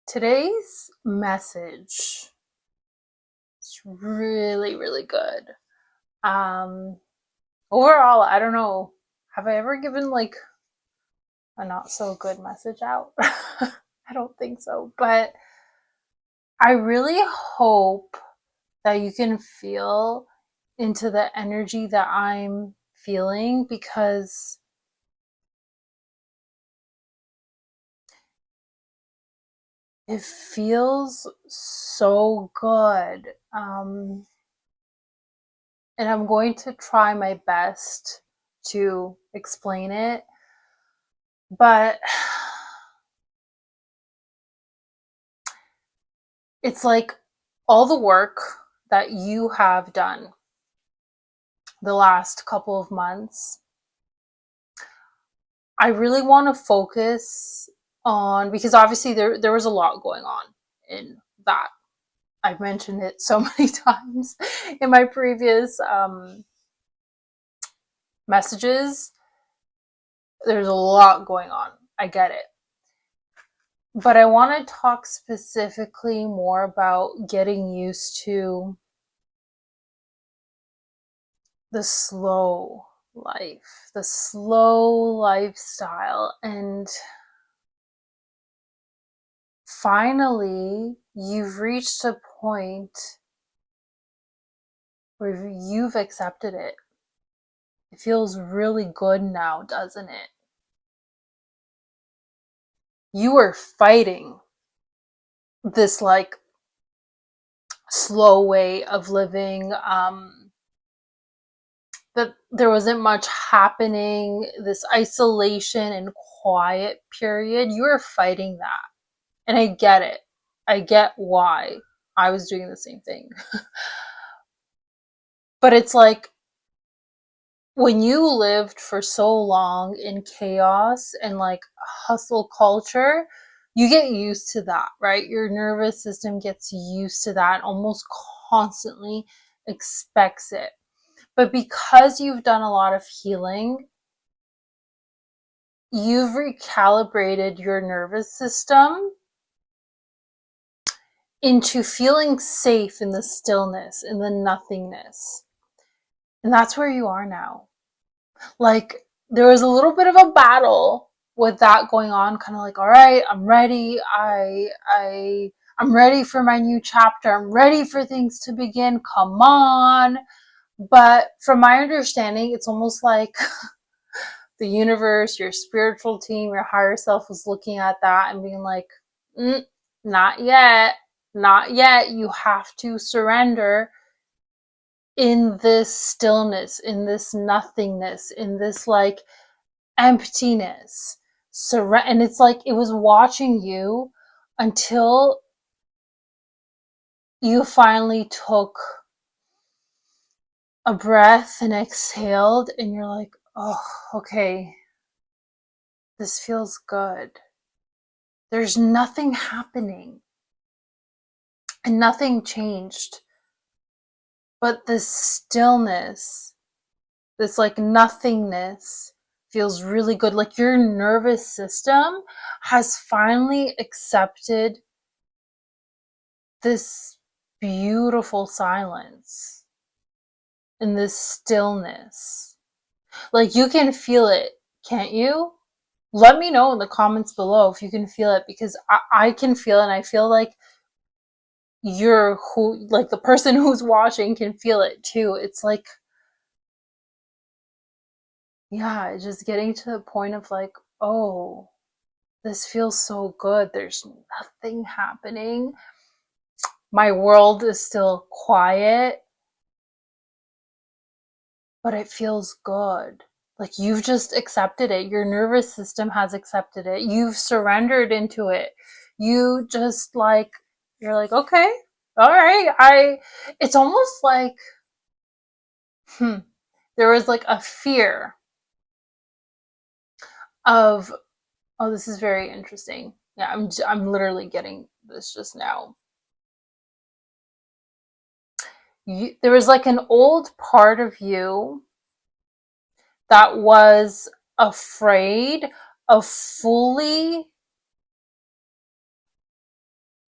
Today's message is really, really good. Um, Overall, I don't know. Have I ever given like a not so good message out? I don't think so. But I really hope that you can feel into the energy that I'm feeling because it feels so good. And I'm going to try my best to explain it. But it's like all the work that you have done the last couple of months. I really want to focus on, because obviously there was a lot going on in that. I've mentioned it so many times in my previous messages. There's a lot going on. I get it. But I want to talk specifically more about getting used to the slow life, the slow lifestyle. And finally, you've reached a point where you've accepted it. It feels really good now, doesn't it? You were fighting this like slow way of living, that there wasn't much happening, this isolation and quiet period. You were fighting that. And I get it. I get why I was doing the same thing. But it's like when you lived for so long in chaos and like hustle culture, you get used to that, right? Your nervous system gets used to that, almost constantly expects it. But because you've done a lot of healing, you've recalibrated your nervous system into feeling safe in the stillness, in the nothingness. And that's where you are now. Like there was a little bit of a battle with that going on, kind of like, all right, I'm ready. I'm ready for my new chapter. I'm ready for things to begin. Come on. But from my understanding, it's almost like the universe, your spiritual team, your higher self was looking at that and being like, not yet, not yet. You have to surrender in this stillness, in this nothingness, in this like emptiness. And it's like it was watching you until you finally took a breath and exhaled, and you're like, oh, okay, this feels good. There's nothing happening and nothing changed. But this stillness, this like nothingness feels really good. Like your nervous system has finally accepted this beautiful silence and this stillness. Like you can feel it, can't you? Let me know in the comments below if you can feel it, because I can feel it, and I feel like like the person who's watching can feel it too. It's like, yeah, just getting to the point of like, oh, this feels so good. There's nothing happening. My world is still quiet, but it feels good. Like you've just accepted it. Your nervous system has accepted it. You've surrendered into it. You just like, you're like, okay, all right. It's almost like, there was like a fear of, oh, this is very interesting. Yeah, I'm literally getting this just now. There was like an old part of you that was afraid of fully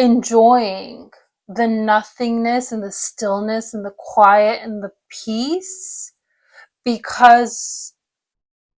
enjoying the nothingness and the stillness and the quiet and the peace, because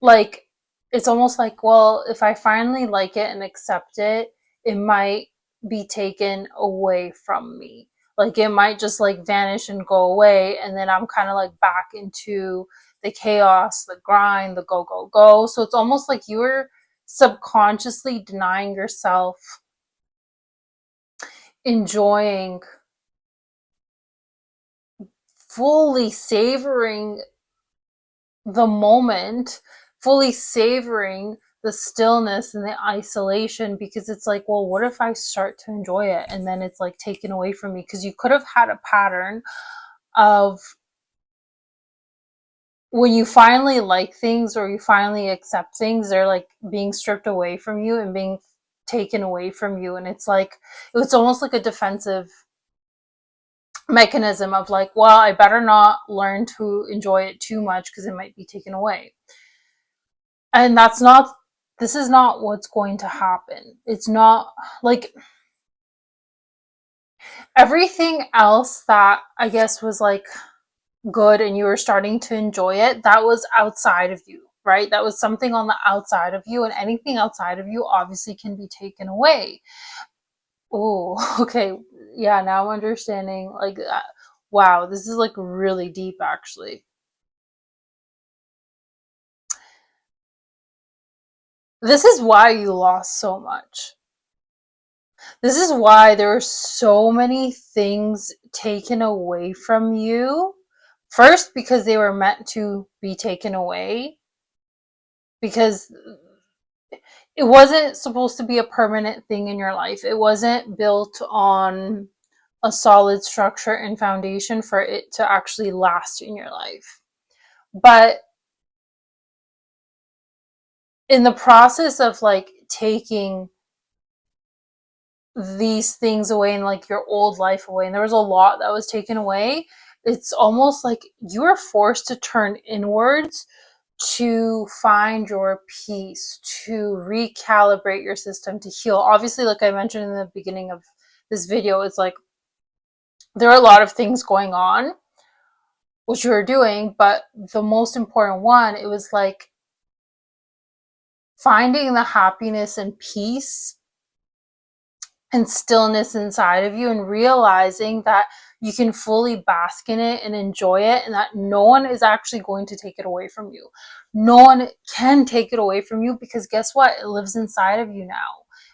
like it's almost like, well, if I finally like it and accept it, it might be taken away from me. Like it might just like vanish and go away, and then I'm kind of like back into the chaos, the grind, the go go go. So it's almost like you're subconsciously denying yourself enjoying, fully savoring the moment, fully savoring the stillness and the isolation, because it's like, well, what if I start to enjoy it and then it's like taken away from me? Because you could have had a pattern of when you finally like things or you finally accept things, they're like being stripped away from you and being taken away from you. And it's like, it's almost like a defensive mechanism of like, well, I better not learn to enjoy it too much because it might be taken away. And that's not, this is not what's going to happen. It's not like everything else that I guess was like good and you were starting to enjoy it, that was outside of you, right? That was something on the outside of you, and anything outside of you obviously can be taken away. Oh, okay. Yeah, now I'm understanding. Like, wow, this is like really deep actually. This is why you lost so much. This is why there were so many things taken away from you. First, because they were meant to be taken away, because it wasn't supposed to be a permanent thing in your life. It wasn't built on a solid structure and foundation for it to actually last in your life. But in the process of like taking these things away and like your old life away, and there was a lot that was taken away, it's almost like you were forced to turn inwards to find your peace, to recalibrate your system, to heal. Obviously, like I mentioned in the beginning of this video, it's like there are a lot of things going on which you were doing, but the most important one, it was like finding the happiness and peace and stillness inside of you, and realizing that you can fully bask in it and enjoy it, and that no one is actually going to take it away from you. No one can take it away from you, because guess what? It lives inside of you now.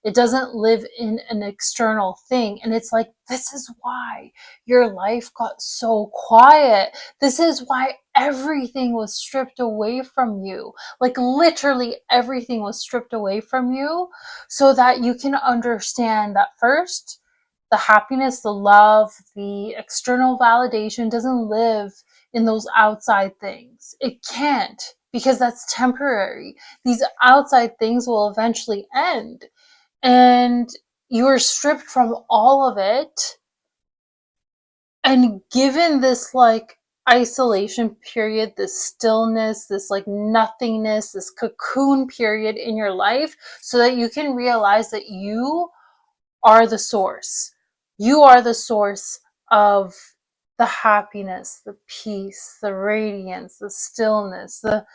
It doesn't live in an external thing. And it's like, this is why your life got so quiet. This is why everything was stripped away from you. Like literally everything was stripped away from you, so that you can understand that first, the happiness, the love, the external validation doesn't live in those outside things. It can't, because that's temporary. These outside things will eventually end. And you are stripped from all of it and given this like isolation period, this stillness, this like nothingness, this cocoon period in your life, so that you can realize that you are the source. You are the source of the happiness, the peace, the radiance, the stillness, the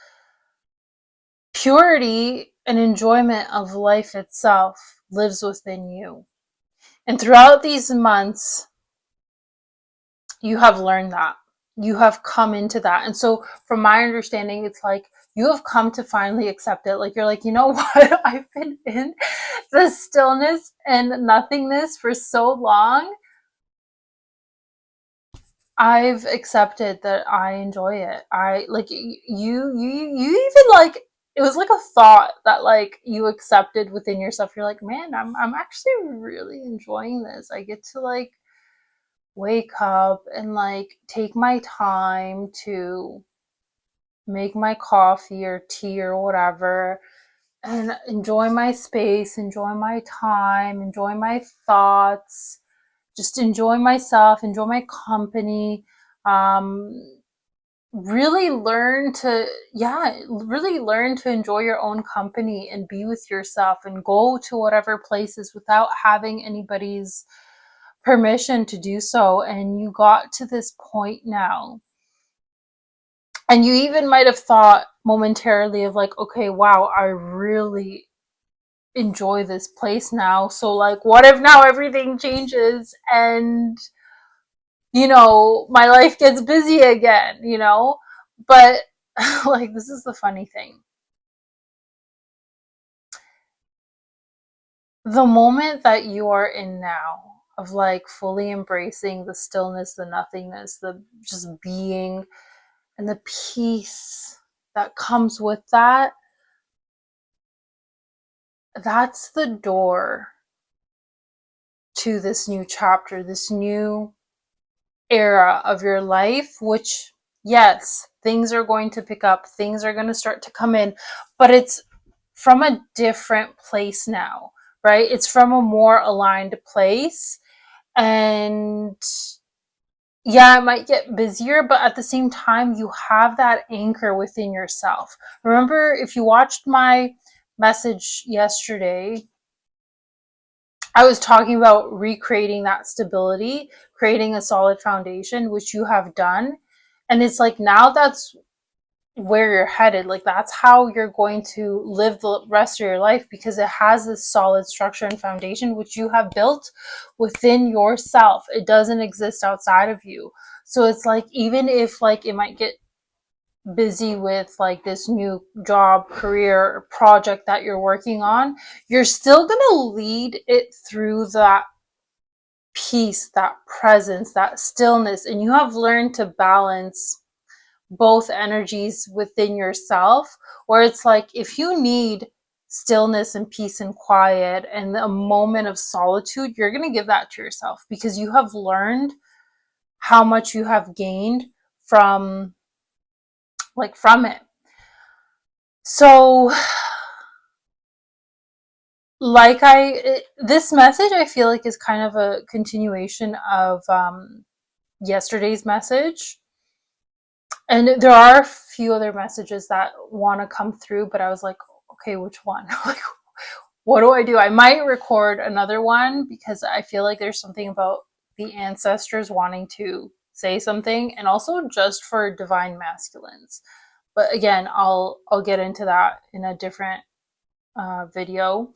purity and enjoyment of life itself lives within you. And throughout these months, you have learned that. You have come into that. And so, from my understanding, it's like you have come to finally accept it. Like, you're like, you know what? I've been in the stillness and nothingness for so long. I've accepted that I enjoy it. I like you even like, it was like a thought that like you accepted within yourself. You're like, man, I'm actually really enjoying this. I get to like wake up and like take my time to make my coffee or tea or whatever and enjoy my space, enjoy my time, enjoy my thoughts, just enjoy myself, enjoy my company. Um, really learn to, yeah, really learn to enjoy your own company and be with yourself and go to whatever places without having anybody's permission to do so. And you got to this point now, and you even might have thought momentarily of like, okay, wow, I really enjoy this place now. So like, what if now everything changes and my life gets busy again, But like, this is the funny thing. The moment that you are in now of like fully embracing the stillness, the nothingness, the just being, and the peace that comes with that, that's the door to this new chapter, this new era of your life, which, yes, things are going to pick up, things are going to start to come in, but it's from a different place now, right? It's from a more aligned place. And yeah, it might get busier, but at the same time, you have that anchor within yourself. Remember, if you watched my message yesterday, I was talking about recreating that stability, creating a solid foundation, which you have done. And it's like, now that's where you're headed. Like, that's how you're going to live the rest of your life, because it has this solid structure and foundation, which you have built within yourself. It doesn't exist outside of you. So it's like, even if like it might get busy with like this new job, career, or project that you're working on, you're still going to lead it through that peace, that presence, that stillness. And you have learned to balance both energies within yourself, where it's like, if you need stillness and peace and quiet and a moment of solitude, you're going to give that to yourself, because you have learned how much you have gained from it. So like, this message, I feel like, is kind of a continuation of yesterday's message. And there are a few other messages that want to come through, but I was like, okay, which one? Like, what do I do? I might record another one, because I feel like there's something about the ancestors wanting to say something, and also just for divine masculines. But again, I'll get into that in a different video.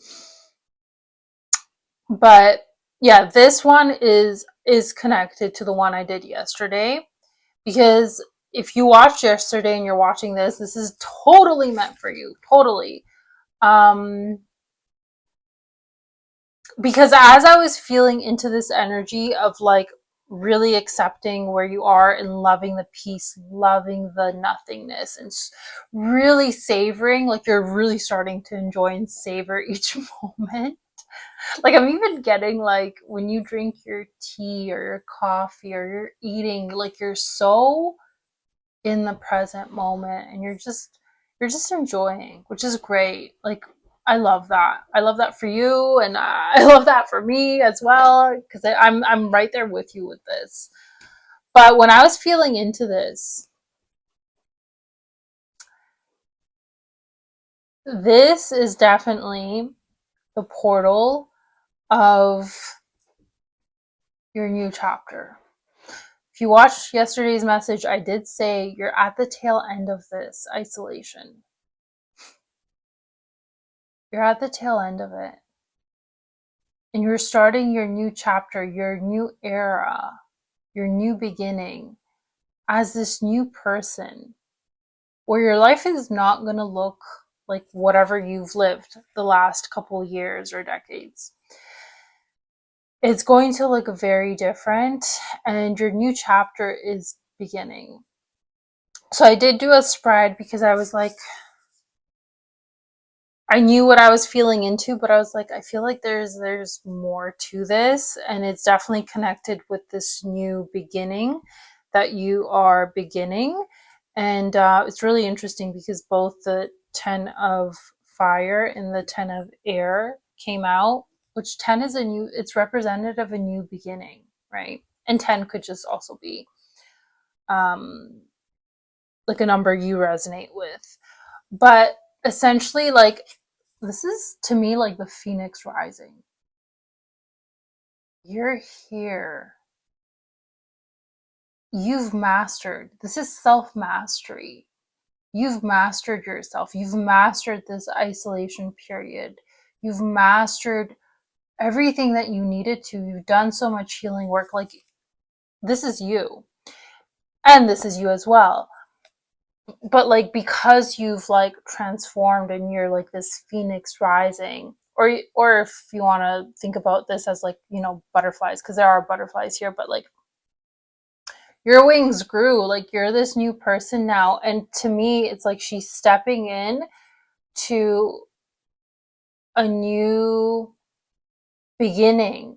But yeah, this one is connected to the one I did yesterday, because if you watched yesterday and you're watching this is totally meant for you. Totally. Because as I was feeling into this energy of like really accepting where you are and loving the peace, loving the nothingness, and really savoring, like you're really starting to enjoy and savor each moment. Like, I'm even getting like, when you drink your tea or your coffee or you're eating, like you're so in the present moment, and you're just enjoying, which is great. Like, I love that. I love that for you, and I love that for me as well, because I'm right there with you with this. But when I was feeling into this is definitely the portal of your new chapter. If you watched yesterday's message, I did say you're at the tail end of this isolation. You're at the tail end of it. And you're starting your new chapter, your new era, your new beginning as this new person, where your life is not going to look like whatever you've lived the last couple years or decades. It's going to look very different, and your new chapter is beginning. So I did do a spread, because I was like, I knew what I was feeling into, but I was like, I feel like there's more to this, and it's definitely connected with this new beginning that you are beginning. And it's really interesting, because both the 10 of fire and the 10 of air came out, which 10 is it's representative of a new beginning, right? And 10 could just also be like a number you resonate with. But essentially, like, this is to me like the phoenix rising. You're here. You've mastered. This is self mastery. You've mastered yourself. You've mastered this isolation period. You've mastered everything that you needed to. You've done so much healing work. Like, this is you. And this is you as well. But like, because you've like transformed and you're like this phoenix rising, or if you want to think about this as like, you know, butterflies, because there are butterflies here, but like, your wings grew, like you're this new person now. And to me, it's like she's stepping in to a new beginning,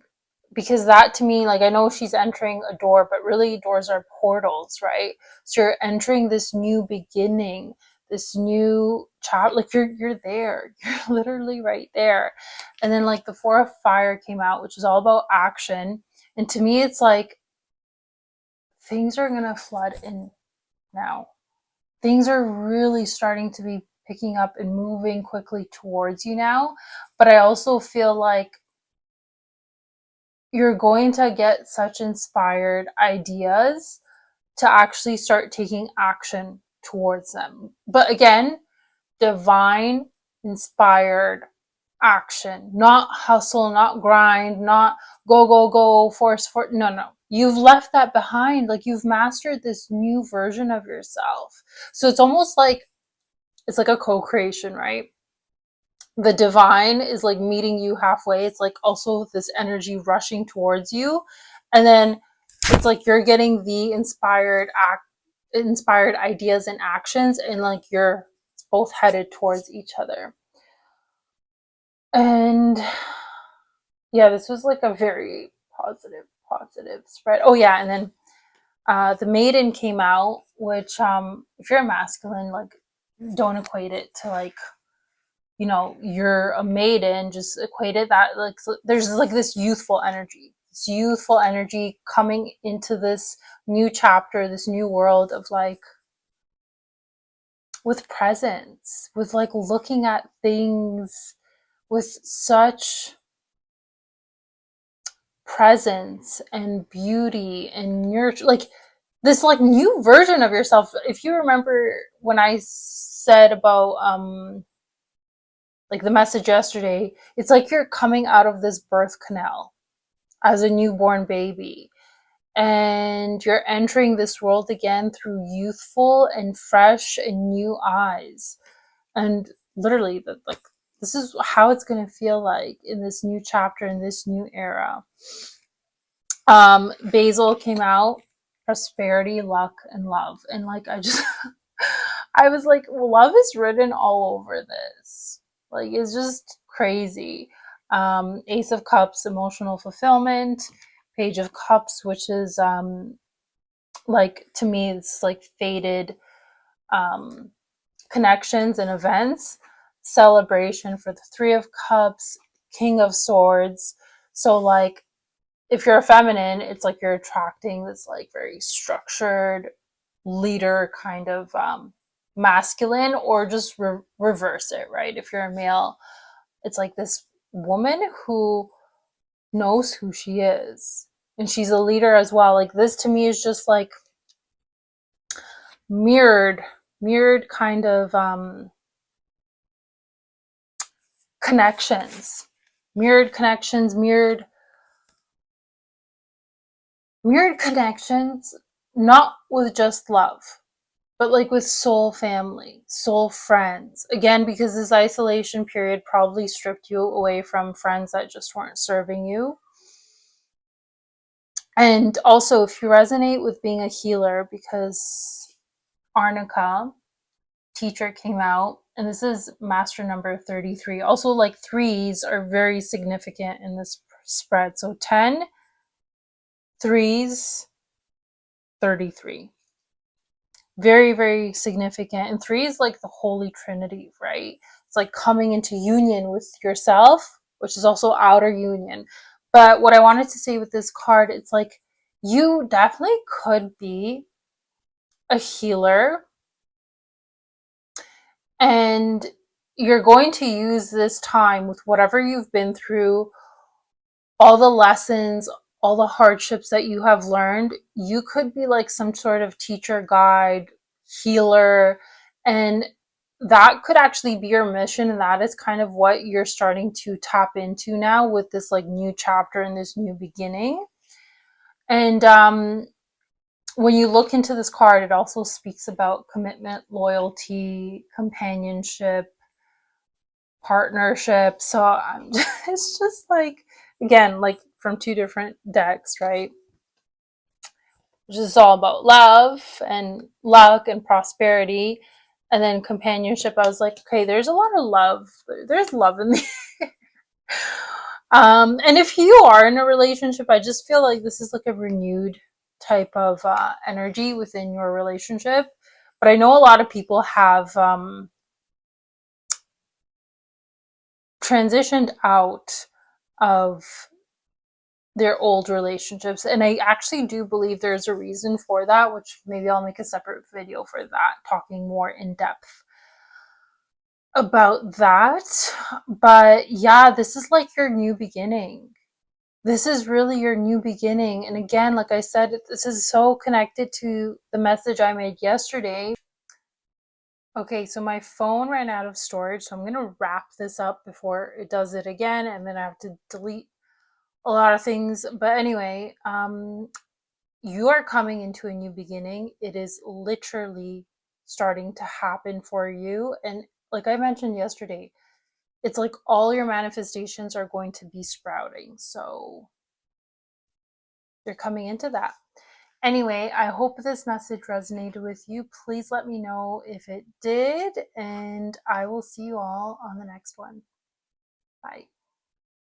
because that to me, like, I know she's entering a door, but really doors are portals, right? So you're entering this new beginning, this new child, like you're there. You're literally right there. And then like the Four of Fire came out, which is all about action. And to me, it's like things are gonna flood in now. Things are really starting to be picking up and moving quickly towards you now. But I also feel like you're going to get such inspired ideas to actually start taking action towards them. But again, divine inspired action, not hustle, not grind, not go, force for. No. You've left that behind. Like, you've mastered this new version of yourself. So it's almost like it's like a co-creation, right? The divine is like meeting you halfway. It's like also this energy rushing towards you. And then it's like you're getting the inspired ideas and actions, and like you're both headed towards each other. And yeah, this was like a very positive spread. Oh yeah, and then the maiden came out, which if you're a masculine, like, don't equate it to like, you know, you're a maiden. Just equate it that like, so there's like this youthful energy coming into this new chapter, this new world of like, with presence, with like looking at things with such presence and beauty and nurture, like this like new version of yourself. If you remember when I said about like the message yesterday, it's like you're coming out of this birth canal as a newborn baby, and you're entering this world again through youthful and fresh and new eyes. And literally, like, this is how it's going to feel like in this new chapter, in this new era. Basil came out, prosperity, luck, and love. And like, I just, I was like, love is written all over this. Like, it's just crazy. Ace of Cups, emotional fulfillment. Page of Cups, which is like, to me, it's like faded connections and events. Celebration for the Three of Cups. King of Swords. So like, if you're a feminine, it's like you're attracting this like very structured leader kind of masculine, or just reverse it, right? If you're a male, it's like this woman who knows who she is, and she's a leader as well. Like, this to me is just like mirrored kind of connections, mirrored connections, mirrored connections, not with just love, but like with soul family, soul friends. Again, because this isolation period probably stripped you away from friends that just weren't serving you. And also, if you resonate with being a healer, because Arnica, teacher, came out, and this is master number 33. Also, like, threes are very significant in this spread. So 10, threes, 33. Very, very significant. And three is like the Holy Trinity, right? It's like coming into union with yourself, which is also outer union. But what I wanted to say with this card, it's like you definitely could be a healer And you're going to use this time with whatever you've been through, all the lessons, all the hardships that you have learned. You could be like some sort of teacher, guide, healer, and that could actually be your mission. And that is kind of what you're starting to tap into now with this like new chapter and this new beginning. And when you look into this card, it also speaks about commitment, loyalty, companionship, partnership. So it's just like, again, like from two different decks, right? Which is all about love and luck and prosperity. And then companionship, I was like, okay, there's a lot of love. There's love in the and if you are in a relationship, I just feel like this is like a renewed type of energy within your relationship. But I know a lot of people have transitioned out of their old relationships. And I actually do believe there's a reason for that, which maybe I'll make a separate video for that, talking more in depth about that. But yeah, this is like your new beginning. This is really your new beginning. And again, like I said, this is so connected to the message I made yesterday. Okay, so my phone ran out of storage, so I'm going to wrap this up before it does it again, and then I have to delete a lot of things. But anyway, you are coming into a new beginning. It is literally starting to happen for you. And like I mentioned yesterday, it's like all your manifestations are going to be sprouting. So you're coming into that. Anyway, I hope this message resonated with you. Please let me know if it did, and I will see you all on the next one. Bye.